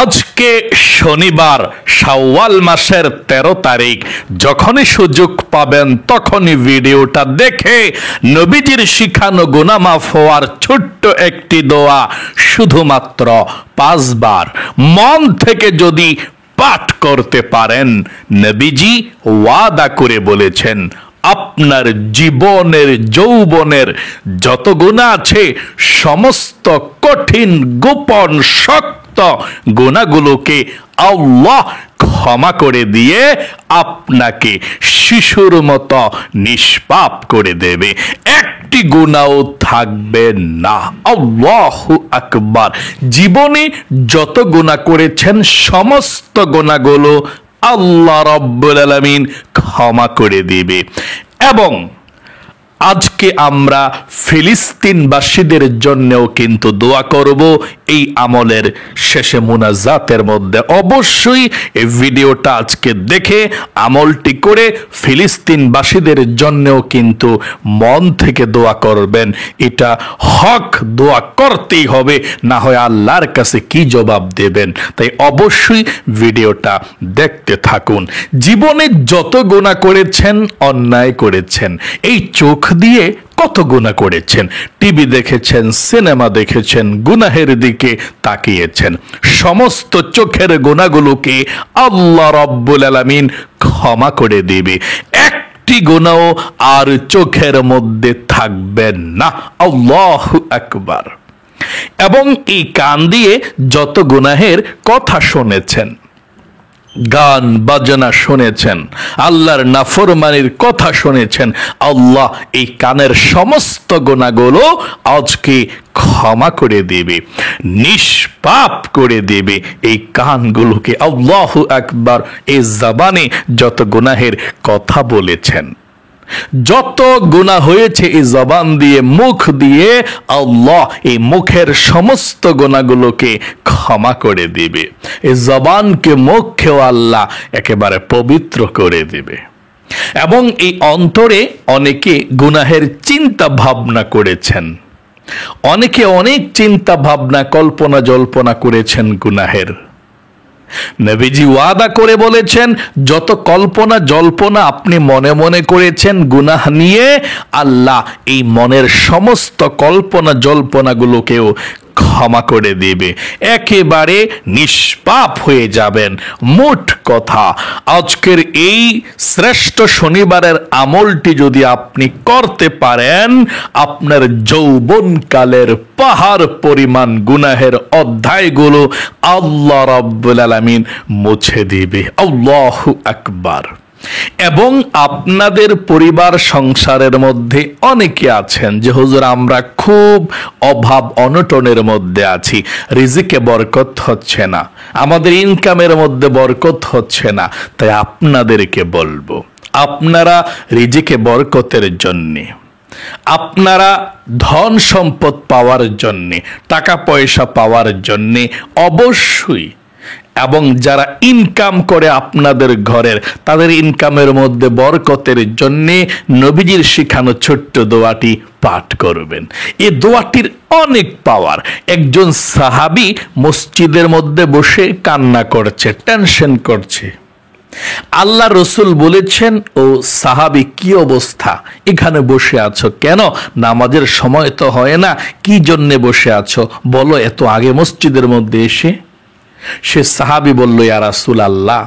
আজকে শনিবার শাওয়াল মাসের 13 তারিখ। যখনই সুযোগ পাবেন তখনই ভিডিওটা দেখে নবীজির শিখানো গুনাহ মাফ হওয়ার ছোট্ট একটি দোয়া শুধুমাত্র 5 বার মন থেকে যদি পাঠ করতে পারেন, নবীজি ওয়াদা করে বলেছেন আপনার জীবনের যৌবনের যত গুনাহ আছে সমস্ত কঠিন গোপন শক্ত গুনাহগুলোকে আল্লাহ ক্ষমা করে দিয়ে আপনাকে শিশুর মতো নিষ্পাপ করে দেবে, একটি গুনাহও থাকবে না। আল্লাহু আকবার। জীবনে যত গুনাহ করেছেন সমস্ত গুনাহগুলো আল্লাহ রাব্বুল আলামিন ক্ষমা করে দিবে। এবং আজকে আমরা ফিলিস্তিনবাসীদের জন্যও কিন্তু দোয়া করব এই আমলের শেষে মুনাজাতের মধ্যে। অবশ্যই এই ভিডিওটা আজকে দেখে আমলটি করে ফিলিস্তিনবাসীদের জন্যও কিন্তু মন থেকে দোয়া করবেন। এটা হক, দোয়া করতেই হবে, না হয় আল্লাহর কাছে কি জবাব দেবেন। তাই অবশ্যই ভিডিওটা দেখতে থাকুন। জীবনে যত গুনাহ করেছেন, অন্যায় করেছেন, এই চোখ দিয়ে কত গুনাহ করেছেন, টিভি দেখেছেন, সিনেমা দেখেছেন, গুনাহের দিকে তাকিয়েছেন, সমস্ত চোখের গুনাহগুলোকে আল্লাহ রাব্বুল আলামিন ক্ষমা করে দিবে, একটি গুনাহ আর চোখের মধ্যে থাকবে না। আল্লাহু আকবার। এবং এই কান দিয়ে যত গুনাহের কথা শুনেছেন, গান বাজনা শুনেছেন, আল্লাহর নাফরমানির কথা শুনেছেন, আল্লাহ এই কানের সমস্ত গুনাহগুলো আজকে ক্ষমা করে দেবে, নিষ্পাপ করে দেবে এই কানগুলোকে। আল্লাহু আকবার। এই জবানে যত গুনাহের কথা বলেছেন, যত গুনাহ হয়েছে এই জবান দিয়ে, মুখ দিয়ে, আল্লাহ এই মুখের সমস্ত গুনাহগুলোকে ক্ষমা করে দিবে। এই জবানকে, মুখকেও আল্লাহ একেবারে পবিত্র করে দিবে। এবং এই অন্তরে অনেকে গুনাহের চিন্তা ভাবনা করেছেন, অনেকে অনেক চিন্তা ভাবনা কল্পনা জল্পনা করেছেন গুনাহের। নবীজি ওয়াদা করে বলেছেন যত কল্পনা জল্পনা আপনি মনে মনে করেছেন গুনাহ নিয়ে, আল্লাহ এই মনের সমস্ত কল্পনা জল্পনাগুলোকেও ক্ষমা করে দিবে, একেবারে নিষ্পাপ হয়ে যাবেন। মোট কথা, আজকের এই শ্রেষ্ঠ শনিবারের আমলটি যদি আপনি করতে পারেন, আপনার যৌবনকালের পাহাড় পরিমাণ গুনাহের অধ্যায়গুলো আল্লাহ রাব্বুল আলামিন মুছে দিবে। আল্লাহু আকবার। এবং আপনাদের পরিবার সংসারের মধ্যে অনেকে আছেন যে হুজুর আমরা খুব অভাব অনটনের মধ্যে আছি, রিজিকে বরকত হচ্ছে না, আমাদের ইনকামের মধ্যে বরকত হচ্ছে না। তাই আপনাদেরকে বলবো, আপনারা রিজিকে বরকতের জন্যে, আপনারা ধন সম্পদ পাওয়ার জন্যে, টাকা পয়সা পাওয়ার জন্যে অবশ্যই, এবং যারা ইনকাম করে আপনাদের ঘরের, তাদের ইনকামের মধ্যে বরকতের জন্যে নবীজির শিখানো ছোট্ট দোয়াটি পাঠ করবেন। এই দোয়াটির অনেক পাওয়ার। একজন সাহাবী মসজিদের মধ্যে বসে কান্না করছে, টেনশন করছে। আল্লাহ রসুল বলেছেন, ও সাহাবী কি অবস্থা, এখানে বসে আছো কেন? নামাজের সময় তো হয় না, কি জন্যে বসে আছো বলো এত আগে মসজিদের মধ্যে এসে? সে সাহাবী বলল, ইয়া রাসূলুল্লাহ,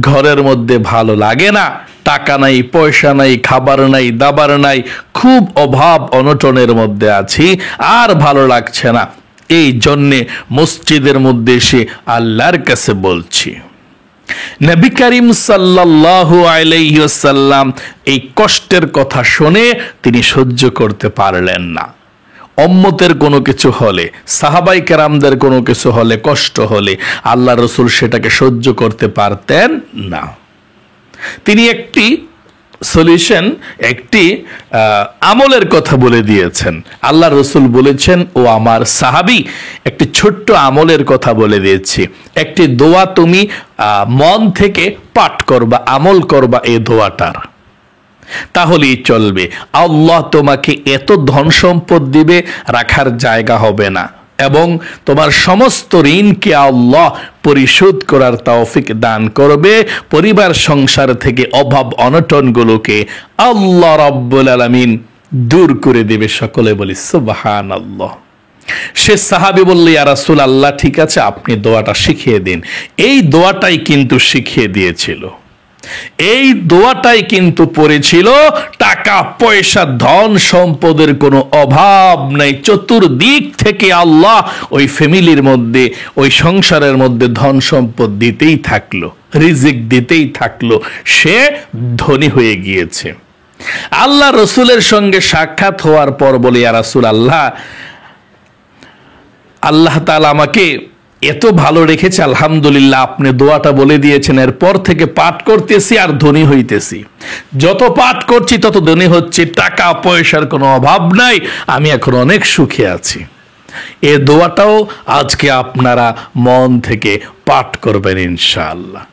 ঘরের মধ্যে ভালো লাগে না, টাকা নাই, পয়সা নাই, খাবার নাই, দাবার নাই, খুব অভাব অনটনের মধ্যে আছি, আর ভালো লাগছে না, এই জন্যে মসজিদের মধ্যে এসে আল্লাহর কাছে বলছি। নবী করিম সাল্লাল্লাহু আলাইহি ওয়াসাল্লাম এই কষ্টের কথা শুনে তিনি সহ্য করতে পারলেন না। উম্মতের কোনো কিছু হলে, সাহাবাই কেরামদের কোনো কিছু হলে, কষ্ট হলে আল্লাহ রসুল সেটাকে সহ্য করতে পারতেন না। তিনি একটি সলিউশন, একটি আমলের কথা বলে দিয়েছেন। আল্লাহ রসুল বলেছেন, ও আমার সাহাবী, একটি ছোট্ট আমলের কথা বলে দিয়েছি, একটি দোয়া তুমি মন থেকে পাঠ করবা, আমল করবা এই দোয়াটার, তাহলেই চলবে। আল্লাহ তোমাকে এত ধন সম্পদ দিবে, রাখার জায়গা হবে না। এবং তোমার সমস্ত ঋণকে আল্লাহ পরিশোধ করার তৌফিক দান করবে। পরিবার সংসার থেকে অভাব অনটনগুলোকে আল্লাহ রাব্বুল আলামিন দূর করে দেবে। সকলে বলি সুবহানাল্লাহ। সে সাহাবী বলল, ইয়া রাসূলুল্লাহ, ঠিক আছে, আপনি দোয়াটা শিখিয়ে দিন। এই দোয়াটাই কিন্তু শিখিয়ে দিয়েছিল, এই দোয়াটাই কিন্তু পড়েছিল। টাকা পয়সা ধন সম্পদের কোনো অভাব নাই, চতুর্দিক থেকে আল্লাহ ওই ফ্যামিলির মধ্যে, ওই সংসারের মধ্যে ধন সম্পদ দিতেই থাকলো, রিজিক দিতেই থাকলো, সে ধনী হয়ে গিয়েছে। আল্লাহ রসুলের সঙ্গে সাক্ষাৎ হওয়ার পর বলে, ইয়া রাসূলুল্লাহ, আল্লাহ তাআলা আমাকে এত ভালো রেখেছে, আলহামদুলিল্লাহ, আপনি দোয়াটা বলে দিয়েছেন, এরপর থেকে পাঠ করতেছি আর ধনী হইতেছি। যত পাঠ করছি তত ধনী হচ্ছে, টাকা পয়সার কোনো অভাব নাই, আমি এখন অনেক সুখে আছি। এ দোয়াটাও আজকে আপনারা মন থেকে পাঠ করবেন ইনশাআল্লাহ।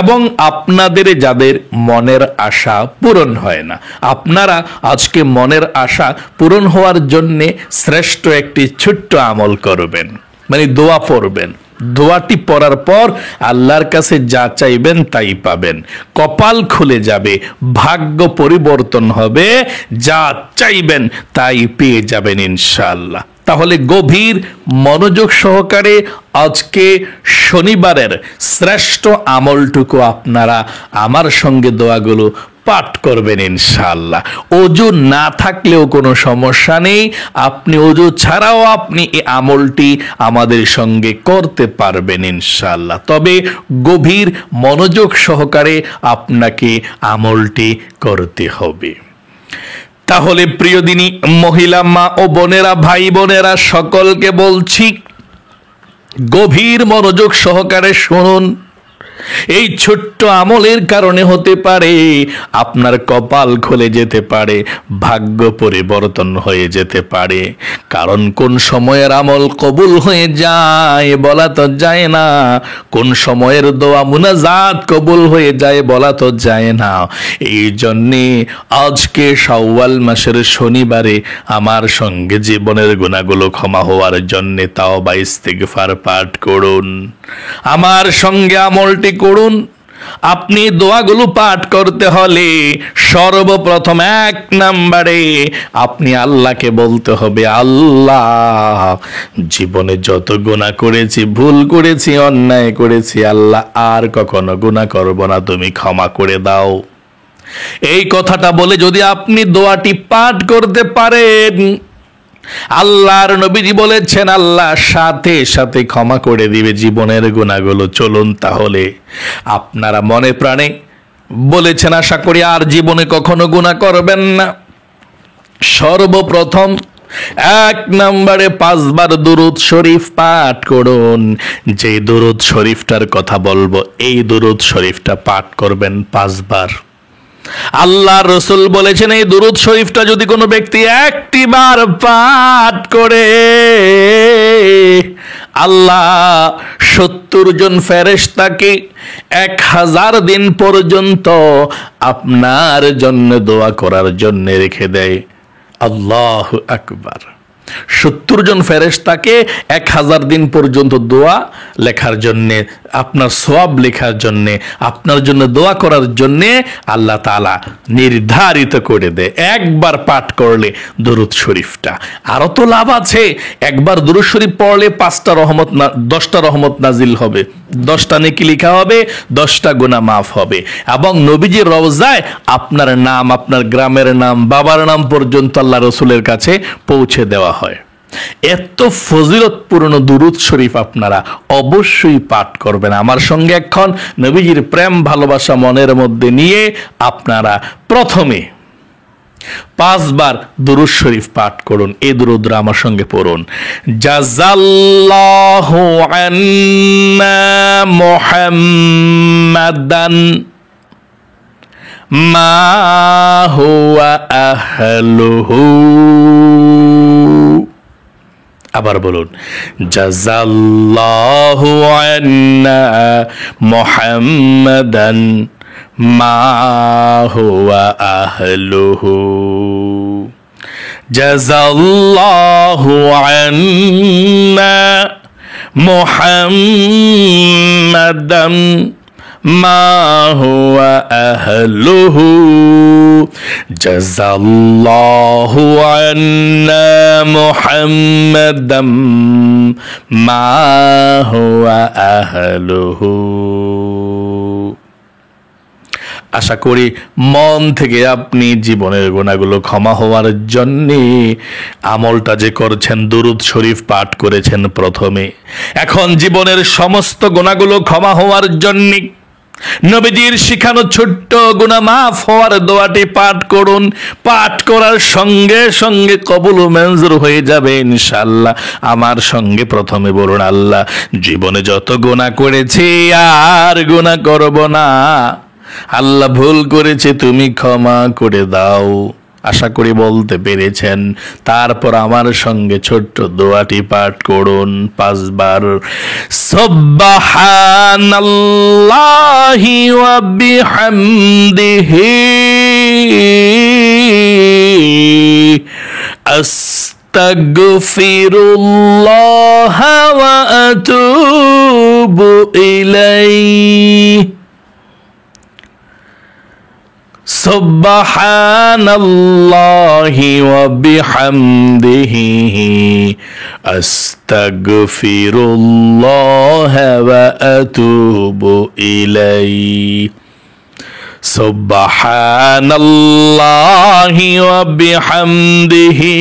এবং আপনাদের যাদের মনের আশা পূরণ হয় না, আপনারা আজকে মনের আশা পূরণ হওয়ার জন্যে শ্রেষ্ঠ একটি ছোট্ট আমল করবেন, মানে দোয়া পড়বেন। দোয়াটি পড়ার পর আল্লাহর কাছে যা চাইবেন তাই পাবেন, কপাল খুলে যাবে, ভাগ্য পরিবর্তন হবে, যা চাইবেন তাই পেয়ে যাবেন ইনশাআল্লাহ। তাহলে গভীর মনোযোগ সহকারে আজকে শনিবারের শ্রেষ্ঠ আমলটুকু আপনারা আমার সঙ্গে দোয়াগুলো পাঠ করবেন ইনশাআল্লাহ। ওযু না থাকলেও কোনো সমস্যা নেই, আপনি ওযু ছাড়াও আপনি এই আমলটি আমাদের সঙ্গে করতে পারবেন ইনশাআল্লাহ। তবে গভীর মনোযোগ সহকারে আপনাকে আমলটি করতে হবে। তাহলে প্রিয় দিনী মহিলা মা ও বোনেরা, ভাই বোনেরা, সকলকে বলছি গভীর মনোযোগ সহকারে শুনুন। এই ছোট্ট আমলের কারণে হতে পারে আপনার কপাল খুলে যেতে পারে, ভাগ্য পরিবর্তন হয়ে যেতে পারে। কারণ কোন সময়ের আমল কবুল হয়ে যায় বলা তো যায় না, কোন সময়ের দোয়া মুনাজাত কবুল হয়ে যায় বলা তো যায় না। এই জন্যে আজকে শাওয়াল মাসের শনিবারে আমার সঙ্গে জীবনের গুনাহগুলো ক্ষমা হওয়ার জন্যে তাওবা ইস্তিগফার পাঠ করুন, আমার সঙ্গে আমলটি করুন। আপনি দোয়াগুলো পাঠ করতে হলে সর্বপ্রথম 1 নম্বরে আপনি আল্লাহকে বলতে হবে, আল্লাহ, জীবনে যত গুনাহ করেছি, ভুল করেছি, অন্যায় করেছি, আল্লাহ আর কখনো গুনাহ করব না, তুমি ক্ষমা করে দাও। এই কথাটা বলে যদি আপনি দোয়াটি পাঠ করতে পারেন, আল্লাহর নবীজি বলেছেন আল্লাহ সাথে সাথে ক্ষমা করে দিবে জীবনের গুনাহগুলো। চলুন তাহলে আপনারা মনে প্রাণে বলেছেন, আশা করি আর জীবনে কখনো গুনাহ করবেন না। সর্বপ্রথম 1 নম্বরে 5 বার দুরূদ শরীফ পাঠ করুন। যে দুরূদ শরীফটার কথা বলবো, এই দুরূদ শরীফটা পাঠ করবেন 5 বার। আল্লাহ রসুল বলেছেন এই দুরূদ শরীফটা যদি কোনো ব্যক্তি 1টি বার পাঠ করে, আল্লাহ 70 জন ফেরেশতাকে 1000 দিন পর্যন্ত আপনার জন্য দোয়া করার জন্য রেখে দেয়। আল্লাহু আকবার। 70 জন ফেরেশতাকে 1000 দিন পর্যন্ত দোয়া লেখার জন্যে, আপনার সওয়াব লেখার জন্যে, আপনার জন্য দোয়া করার জন্যে আল্লাহ তাআলা নির্ধারিত করে দেয় একবার পাঠ করলে দরুদ শরীফটা। আরো তো লাভ আছে, একবার দরুদ শরীফ পড়লে 5টা রহমত না 10টা রহমত নাজিল হবে, 10টা নেকি লেখা হবে, 10টা গুনাহ মাফ হবে। এবং নবীজির রওজায় আপনার নাম, আপনার গ্রামের নাম, বাবার নাম পর্যন্ত আল্লাহ রসুলের কাছে পৌঁছে দেওয়া হয়। এত ফজিলতপূর্ণ দুরূদ শরীফ আপনারা অবশ্যই পাঠ করবেন। আমার সঙ্গে এখন নবীজির প্রেম ভালোবাসা মনের মধ্যে নিয়ে আপনারা প্রথমে 5 বার দুরূদ শরীফ পাঠ করুন। এই দুরূদরা আমার সঙ্গে পড়ুন। জাযাল্লাহু আন্না মুহাম্মাদান মা হুয়া আহলুহু। আবার বলুন, জাযাল্লাহু আন্না মুহাম্মাদান মা হুয়া আহলুহু। জাযাল্লাহু আন্না মুহাম্মাদাম মা হুয়া আহলুহু জাযাল্লাহু আন্না মুহাম্মাদাম মা হুয়া আহলুহু। আশা করি মন থেকে আপনি জীবনের গুনাহগুলো ক্ষমা হওয়ার জন্যে আমলটা যে করছেন, দুরূদ শরীফ পাঠ করেছেন প্রথমে, এখন জীবনের সমস্ত গুনাহগুলো ক্ষমা হওয়ার জন্যে নবীজির শিখানো ছোট্ট গুনাহ মাফ হওয়ার দোয়াটি পাঠ করুন। পাঠ করার সঙ্গে সঙ্গে কবুল ও মঞ্জুর হয়ে যাবে ইনশাআল্লাহ। আমার সঙ্গে প্রথমে বলুন, আল্লাহ জীবনে যত গুনাহ করেছি আর গুনাহ করব না, আল্লাহ ভুল করেছে তুমি ক্ষমা করে দাও। আশা করি বলতে পেরেছেন। তারপর আমার সঙ্গে ছোট্ট দোয়াটি পাঠ করুন 5 বার। সুবহানাল্লাহি ওয়া বিহামদিহি আস্তাগফিরুল্লাহ ওয়া আতুবু ইলাইহি। সুবহানাল্লাহি ওয়া বিহামদিহি আস্তাগফিরুল্লাহ ওয়া আতুবু ইলাইহি। সুবহানাল্লাহি ওয়া বিহামদিহি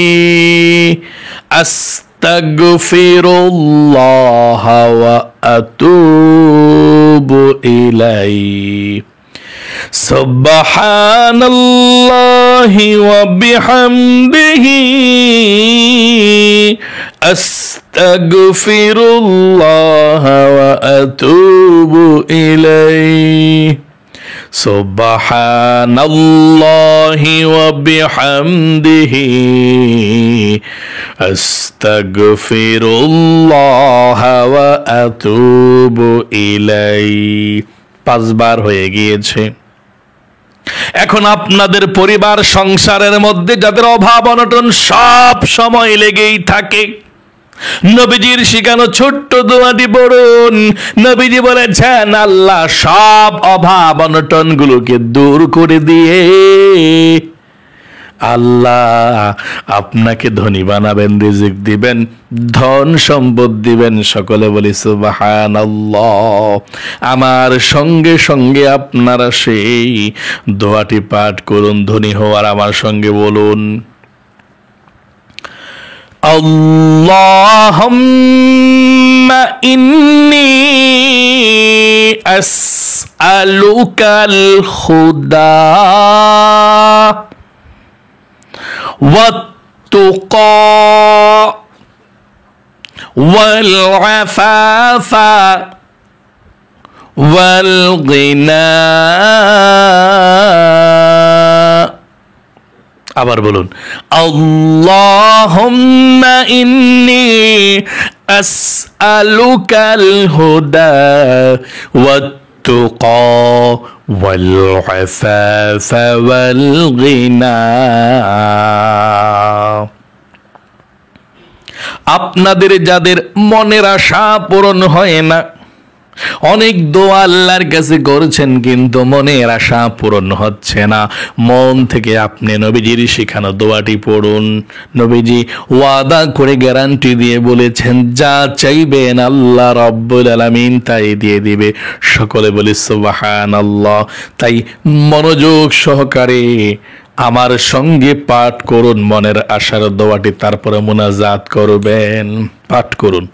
আস্তাগফিরুল্লাহ ওয়া আতুবু ইলাইহি। সুবহানাল্লাহি ওয়া বিহামদিহি আস্তাগফিরুল্লাহ ওয়া আতুবু ইলাইহি। সুবহানাল্লাহি ওয়া বিহামদিহি আস্তাগফিরুল্লাহ ওয়া আতুবু ইলাইহি। 5 বার হয়ে গিয়েছে। এখন আপনাদের পরিবার সংসারের মধ্যে যাদের অভাব অনটন সব সময় লেগেই থাকে, নবীজির শিখানো ছোট্ট দোয়াটি পড়ুন। নবীজি বলেছেন, আল্লাহ সব অভাব অনটন গুলোকে দূর করে দিয়ে আল্লাহ আপনাকে ধনী বানাবেন, রিজিক দিবেন, ধন সম্পদ দিবেন। সকলে বলি সুবহানাল্লাহ। আমার সঙ্গে সঙ্গে আপনারা সেই দোয়াটি পাঠ করুন ধনী হওয়ার। আমার সঙ্গে বলুন, আল্লাহুম্মা ইন্নী আসআলুকাল হুদা والتقى والعفاف والغنى। আবার বলুন, আল্লাহুম্মা ইন্নী আসআলুকাল হুদা ওয়াত-তুকা والعفاف والغنى। আপনাদের যাদের মনের আশা পূরণ হয় না, অনেক দোয়া আল্লাহর কাছে করছেন কিন্তু মনের আশা পূরণ হচ্ছে না, মন থেকে আপনি নবীজির শিখানো দোয়াটি পড়ুন। নবীজি ওয়াদা করে গ্যারান্টি দিয়ে বলেছেন, যা চাইবেন আল্লাহ রাব্বুল আলামিন তাই দিয়ে দিবে। সকলে বলি সুবহানাল্লাহ। তাই মনোযোগ সহকারে আমার সঙ্গে পাঠ করুন মনের আশার দোয়াটি, তারপরে মুনাজাত করবেন। পাঠ করুন,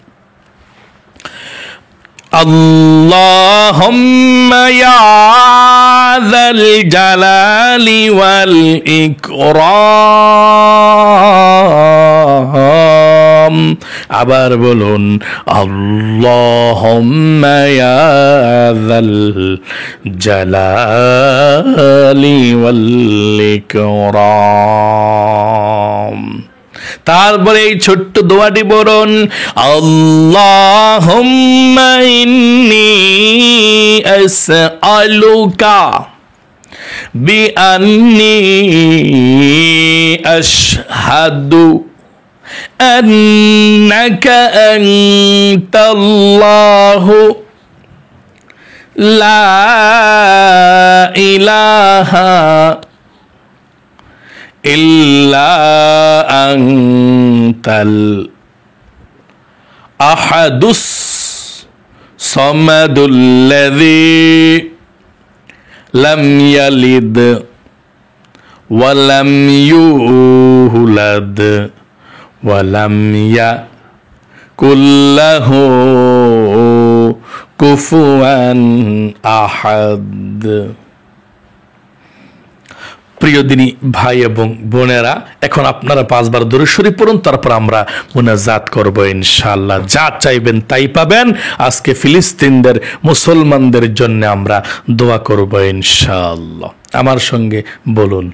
আল্লাহুম্মা ইয়া যাল জালালি ওয়াল ইকরাম। আবার বলুন, আল্লাহুম্মা ইয়া যাল জালালি ওয়াল ইকরাম। তারপরে এই ছোট্ট দোয়াটি পড়ুন, আল্লাহুম্মা ইন্নী আসআলুকা বিআন্নী আশহাদু আন্নাকা আনতাল্লাহু লা ইলাহা ইল্লা আনতাল আহাদুস সামাদুল্লাযী লাম ইয়ালিদ ওয়া লাম ইউলাদ ওয়া লাম ইয়াকুল লাহু কুফুয়ান আহাদ। প্রিয় দিনী ভাই এবং বোনেরা, এখন আপনারা 5 বার দুরূদ শরীফ পড়ুন, তারপর আমরা মুনাজাত করব ইনশাআল্লাহ। যা চাইবেন তাই পাবেন। আজকে ফিলিস্তিনদের মুসলমানদের জন্য আমরা দোয়া করব ইনশাআল্লাহ। আমার সঙ্গে বলুন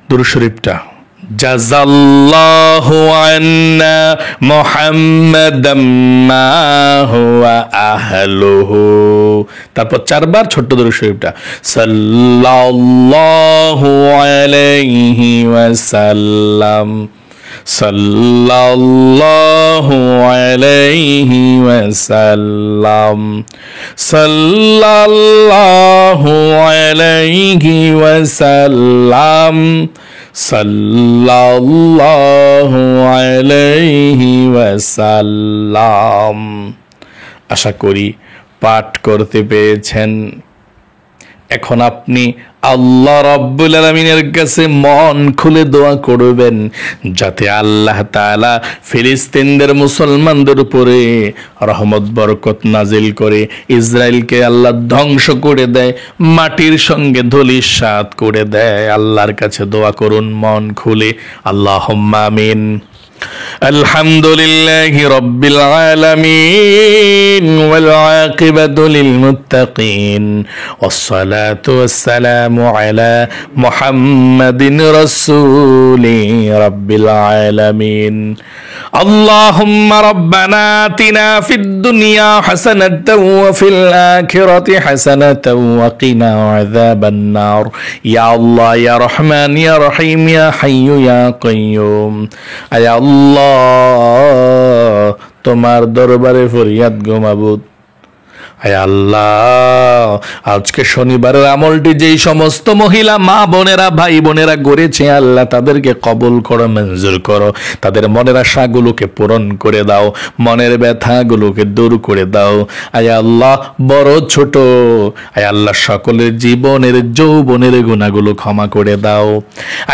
দুরূদ শরীফটা। জাযাল্লাহু আন্না মুহাম্মাদাম মা হুয়া আহলুহু। তারপর 4 বার ছোট্ট দুরূদ শরীফটা। সাল্লাল্লাহু আলাইহি ওয়াসাল্লাম, সাল্লাল্লাহু আলাইহি ওয়াসাল্লাম, সাল্লাল্লাহু আলাইহি ওয়াসাল্লাম, সাল্লাল্লাহু আলাইহি ওয়াসাল্লাম। আশা করি পাঠ করতে পেরেছেন। এখন আপনি আল্লাহ রাব্বুল আলামিনের কাছে মন খুলে দোয়া করবেন যাতে আল্লাহ তাআলা ফিলিস্তিনদের মুসলমানদের উপরে রহমত বরকত নাজিল করে ইসরায়েলকে আল্লাহ ধ্বংস করে দেয়, মাটির সঙ্গে ধূলিসাৎ করে দেয়। আল্লাহর কাছে দোয়া করুন মন খুলে। আল্লাহুম্মা আমিন। আলহামদুলিল্লাহি রাব্বিল আলামিন ওয়াল আকিবাতু লিল মুত্তাকিন ওয়াসসালাতু ওয়াসসালামু আলা মুহাম্মাদিন রাসূলি রাব্বিল আলামিন। আল্লাহুম্মা রাব্বানা আতিনা ফিদ দুনিয়া হাসানাতাও ওয়া ফিল আখিরাতি হাসানাতাও ওয়া কিনা আযাবান নার। ইয়া আল্লাহ ইয়া রহমান ইয়া রহিম ইয়া হাইয়্যু ইয়া কাইয়্যুম। আয়া আল্লাহ তোমার দরবারে ফরিয়াদ গো মাবুদ। আয় আল্লাহ, আজকে শনিবারের আমলটি যেই সমস্ত মহিলা মা বোনেরা ভাই বোনেরা গড়েছে আল্লাহ তাদেরকে কবুল করো, মঞ্জুর করো। তাদের মনের আশাগুলোকে পূরণ করে দাও, মনের ব্যথাগুলোকে দূর করে দাও। আয় আল্লাহ, বড় ছোট আয় আল্লাহ সকলের জীবনের যৌবনের গুনাহগুলো ক্ষমা করে দাও।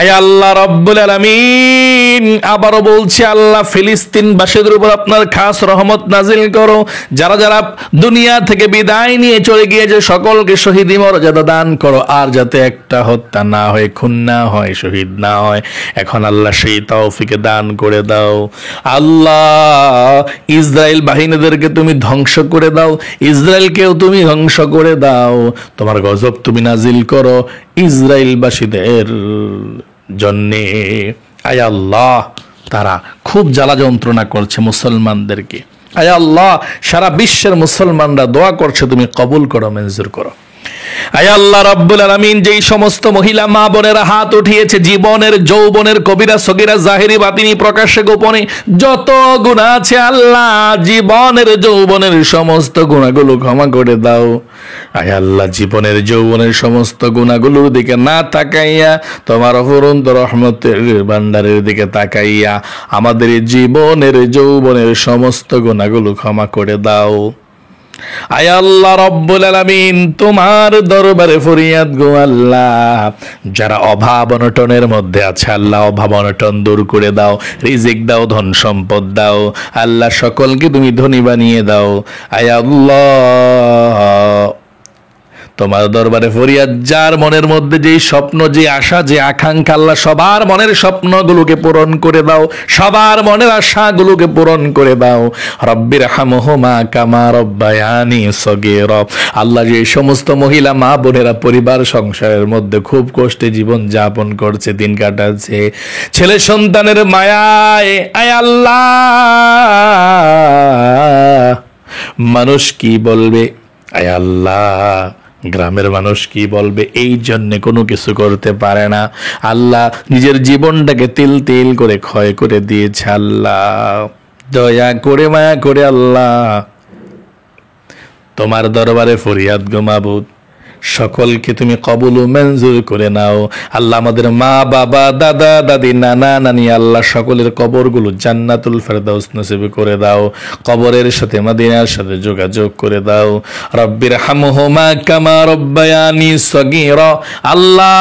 আয় আল্লাহ রব্বুল আলামিন, আবারও বলছি আল্লাহ ফিলিস্তিনবাসীদের উপর আপনার খাস রহমত নাজিল করো। যারা যারা দুনিয়া থেকে বিদায় নিয়ে চলে গিয়েছে সকলকে শহীদি মর্যাদা দান করো। আর যাতে একটা হত্যা না হয়, খুন না হয়, শহীদ না হয়, এখন আল্লাহ সেই তৌফিকে দান করে দাও। আল্লাহ ইসরায়েল বাহিনীদেরকে তুমি ধ্বংস করে দাও, ইসরায়েলকেও তুমি ধ্বংস করে দাও। তোমার গজব তুমি নাজিল করো ইসরায়েলবাসীদের জন্যে। আয় আল্লাহ, তারা খুব জ্বালা যন্ত্রণা করছে মুসলমানদেরকে। আয় আল্লাহ, সারা বিশ্বের মুসলমানরা দোয়া করছে, তুমি কবুল করো, মঞ্জুর করো। আয় আল্লাহ রাব্বুল আলামিন, যেই সমস্ত মহিলা মা বোনেরা হাত উঠিয়েছে, জীবনের যৌবনের কবিরা সগীরা জাহিরি বাতিনি প্রকাশ্যে গোপনে যত গুনাহ আছে আল্লাহ জীবনের যৌবনের সমস্ত গুনাহগুলো ক্ষমা করে দাও। আয় আল্লাহ, জীবনের যৌবনের সমস্ত গুনাহগুলোর দিকে না তাকাইয়া তোমার অফুরন্ত রহমতের ভান্ডারের দিকে তাকাইয়া আমাদের জীবনের যৌবনের সমস্ত গুনাহগুলো ক্ষমা করে দাও। আয় আল্লাহ রব্বুল আলামিন, তোমার দরবারে ফরিয়াদ গো আল্লাহ, যারা অভাব অনটনের মধ্যে আছে আল্লাহ অভাব অনটন দূর করে দাও, রিজিক দাও, ধন সম্পদ দাও আল্লাহ, সকলকে তুমি ধনী বানিয়ে দাও। আয় আল্লাহ, তোমার দরবারে ফরিয়াদ, যার মনের মধ্যে যেই স্বপ্ন, যে আশা, যে আকাঙ্ক্ষা আল্লাহ সবার মনের স্বপ্নগুলোকে পূরণ করে দাও, সবার মনের আশাগুলোকে পূরণ করে দাও। রব্বির হামহুমা কামা রব্বায়ানি সগীরা। আল্লাহ, যে সমস্ত মহিলা মা বোনেরা পরিবার সংসারের মধ্যে খুব কষ্টে জীবন যাপন করছে, দিন কাটাচ্ছে, ছেলে সন্তানের মায়ায়, আয় আল্লাহ মানুষ কি বলবে, আয় আল্লাহ গ্রামের মানুষ কি বলবে, এই জন্যে কোনো কিছু করতে পারে না। আল্লাহ নিজের জীবনটাকে তিল তিল করে ক্ষয় করে দিয়েছে। আল্লাহ দয়া করে মায়া করে আল্লাহ তোমার দরবারে ফরিয়াদ গো মাবুদ, সকলকে তুমি কবুল ও মঞ্জুর করে নাও। আল্লাহ আমাদের মা বাবা দাদা দাদি নানা নানি আল্লাহ সকলের কবরগুলো জান্নাতুল ফেরদাউস নসিব করে দাও, কবরের সাথে মদিনার সাথে যোগাযোগ করে দাও। রব্বির হামহুমা কামা রব্বায়ানি সগীরা। আল্লাহ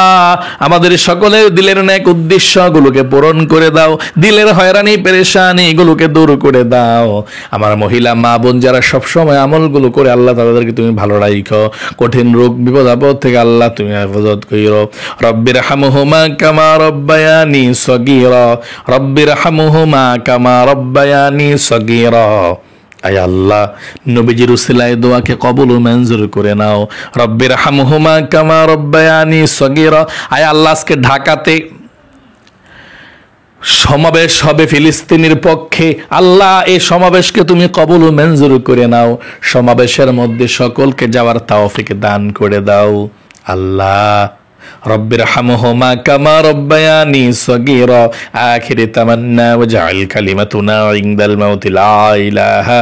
আমাদের সকলের দিলের নেক উদ্দেশ্যগুলোকে পূরণ করে দাও, দিলের হয়রানি পেরেশানি এগুলোকে দূর করে দাও। আমার মহিলা মা বোন যারা সবসময় আমলগুলো করে আল্লাহ তাদেরকে তুমি ভালো রাখো, কঠিন রোগ বিপদ আপদ থেকে আল্লাহ তুমি হেফাজত কইরো। রব্বির হামহুমা কামা রব্বায়ানি সগীরা, রব্বির হামহুমা কামা রব্বায়ানি সগীরা। আয় আল্লাহ নবীজির উসিলায় দোয়াকে কবুল ও মঞ্জুর করে নাও। রব্বির হামহুমা কামা রব্বায়ানি সগীরা। আয় আল্লাহ আজকে ঢাকাতে সমাবেশ হবে ফিলিস্তিনের পক্ষে, আল্লাহ এই সমাবেশকে তুমি কবুল ও মঞ্জুর করে নাও। সমাবেশের মধ্যে সকলকে যাওয়ার তৌফিক দান করে দাও। আল্লাহ রব্বির হামহুমা কামা রব্বায়ানি সগীরা। আখিরি তামান্না ওয়াজআল কালিমাতুনা ইনদাল মাউতি লা ইলাহা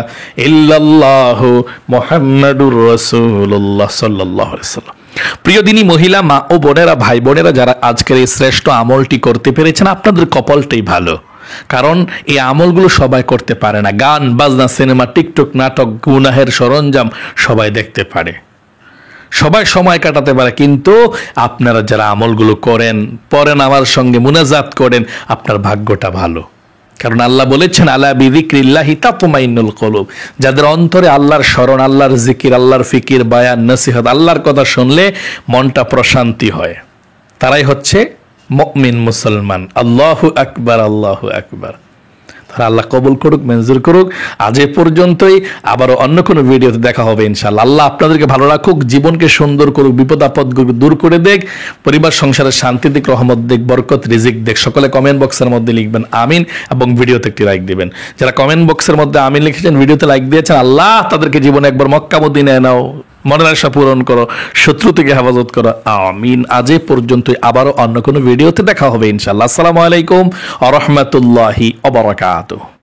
ইল্লাল্লাহু মুহাম্মাদুর রাসূলুল্লাহ সাল্লাল্লাহু আলাইহি ওয়াসাল্লাম। প্রিয় দিনী মহিলা মা ও বোনেরা, ভাই বোনেরা যারা আজকের এই শ্রেষ্ঠ আমলটি করতে পেরেছেন, আপনাদের কপালটাই ভালো। কারণ এই আমলগুলো সবাই করতে পারে না। গান বাজনা সিনেমা টিকটক নাটক গুনাহের সরঞ্জাম সবাই দেখতে পারে, সবাই সময় কাটাতে পারে, কিন্তু আপনারা যারা আমলগুলো করেন, পড়েন, আমার সঙ্গে মুনাজাত করেন, আপনার ভাগ্যটা ভালো। কারণ আল্লাহ বলেছেন আলা বিযিক্রিল্লাহি তাতমাইন্নুল কুলুব। যাদের অন্তরে আল্লাহর স্মরণ, আল্লাহর জিকির, আল্লাহর ফিকির, বায়ান, নসিহত, আল্লাহর কথা শুনলে মনটা প্রশান্তি হয়, তারাই হচ্ছে মুমিন মুসলমান। আল্লাহু আকবার, আল্লাহু আকবার। আল্লাহ কবুল করুক, মঞ্জুর করুক। আজ এ পর্যন্তই, আবারও অন্য কোনো ভিডিওতে দেখা হবে ইনশাআল্লাহ। আল্লাহ আপনাদেরকে ভালো রাখুক, জীবনকে সুন্দর করুক, বিপদ আপদগুলো দূর করে দেখ, পরিবার সংসারে শান্তি দিক, রহমত দিক, বরকত রিজিক দেখ। সকলে কমেন্ট বক্সের মধ্যে লিখবেন আমিন এবং ভিডিওতে একটি লাইক দিবেন। যারা কমেন্ট বক্সের মধ্যে আমিন লিখেছেন, ভিডিওতে লাইক দিয়েছেন, আল্লাহ তাদেরকে জীবনে একবার মক্কা মদিনায় নাও, মনের আশা পূরণ করো, শত্রু থেকে হেফাজত করো, আমিন। আজ এ পর্যন্তই, আবারও অন্য কোনো ভিডিওতে দেখা হবে ইনশাআল্লাহ। আসসালামু আলাইকুম ওয়া রাহমাতুল্লাহি ওয়া বারাকাতুহু।